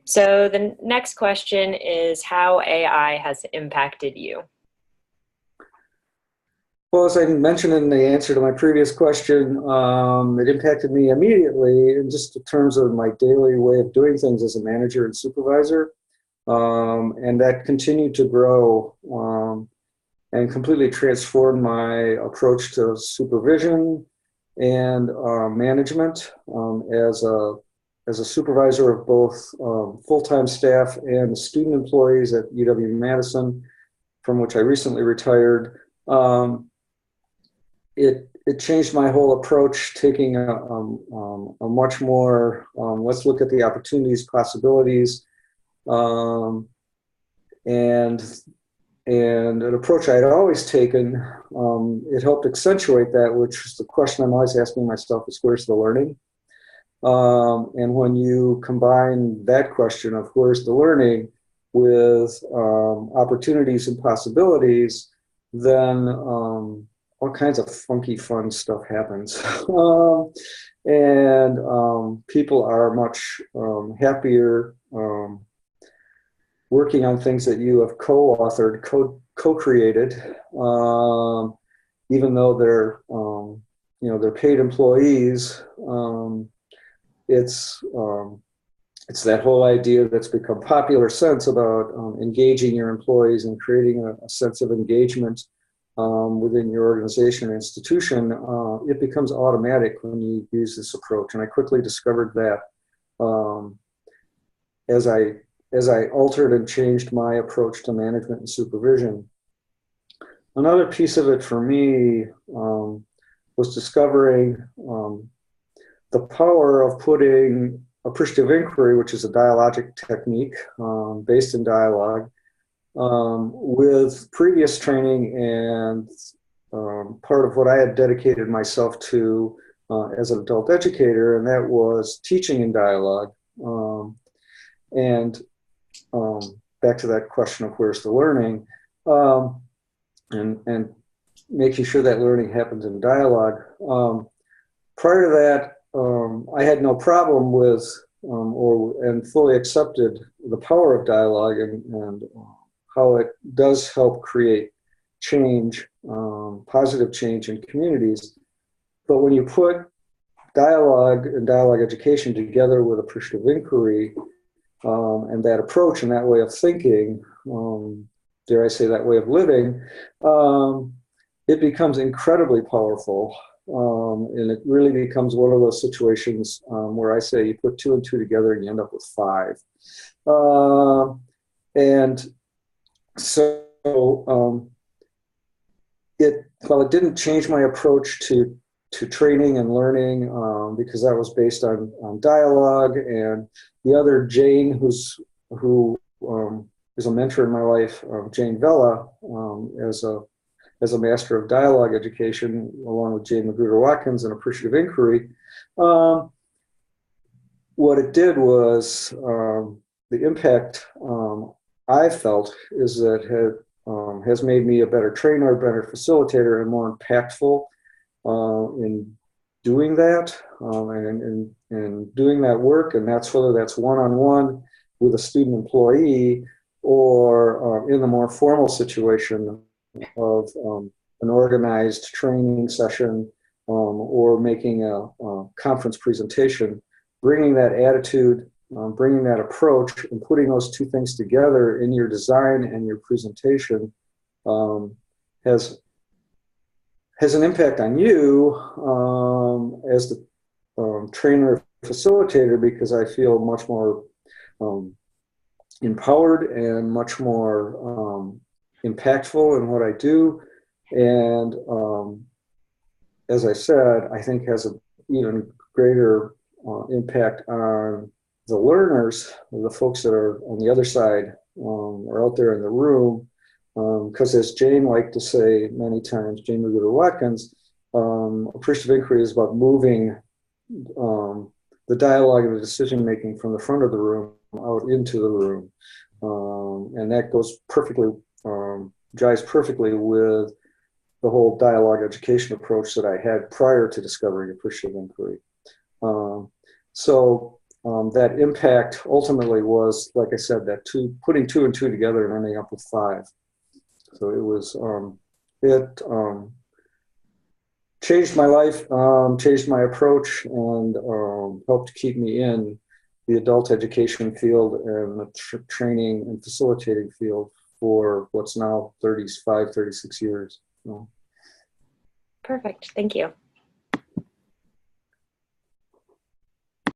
So the next question is how AI has impacted you. Well, as I mentioned in the answer to my previous question, it impacted me immediately in just in terms of my daily way of doing things as a manager and supervisor. And that continued to grow and completely transformed my approach to supervision and management as a supervisor of both full-time staff and student employees at UW-Madison, from which I recently retired. It changed my whole approach, taking a much more let's look at the opportunities, possibilities, and an approach I had always taken. It helped accentuate that, which is the question I'm always asking myself: is where's the learning? And when you combine that question of where's the learning with opportunities and possibilities, then all kinds of funky, fun stuff happens. And people are much happier working on things that you have co-authored, co-created, even though they're paid employees. It's that whole idea that's become popular since about engaging your employees and creating a sense of engagement within your organization or institution. It becomes automatic when you use this approach. And I quickly discovered that as I altered and changed my approach to management and supervision. Another piece of it for me was discovering the power of putting appreciative inquiry, which is a dialogic technique based in dialogue, with previous training and part of what I had dedicated myself to as an adult educator, and that was teaching in dialogue. And back to that question of where's the learning, and making sure that learning happens in dialogue. Prior to that, I had no problem with and fully accepted the power of dialogue and how it does help create change, positive change in communities. But when you put dialogue and dialogue education together with appreciative inquiry, and that approach and that way of thinking, dare I say that way of living, it becomes incredibly powerful. And it really becomes one of those situations where I say you put 2 and 2 together and you end up with 5. And so while it didn't change my approach to training and learning, because that was based on dialogue, and the other Jane, who is a mentor in my life, Jane Vella, as a master of dialogue education, along with Jane Magruder-Watkins and appreciative inquiry. What it did was, the impact I felt is that it has made me a better trainer, a better facilitator, and more impactful in doing that, and doing that work. And that's whether that's one-on-one with a student employee or in the more formal situation of an organized training session or making a conference presentation. Bringing that attitude, bringing that approach, and putting those 2 things together in your design and your presentation has an impact on you as the trainer facilitator, because I feel much more empowered and much more impactful in what I do. And as I said, I think has an even greater impact on the learners, the folks that are on the other side or out there in the room. Because as Jane liked to say many times, Jane Magruder-Watkins, appreciative inquiry is about moving the dialogue and the decision-making from the front of the room out into the room. And that goes perfectly, jives perfectly with the whole dialogue education approach that I had prior to discovering appreciative inquiry. So that impact ultimately was, like I said, that putting two and two together and ending up with five. So it was, it changed my life, changed my approach, and helped keep me in the adult education field and the training and facilitating field for what's now 35, 36 years. So. Perfect. Thank you.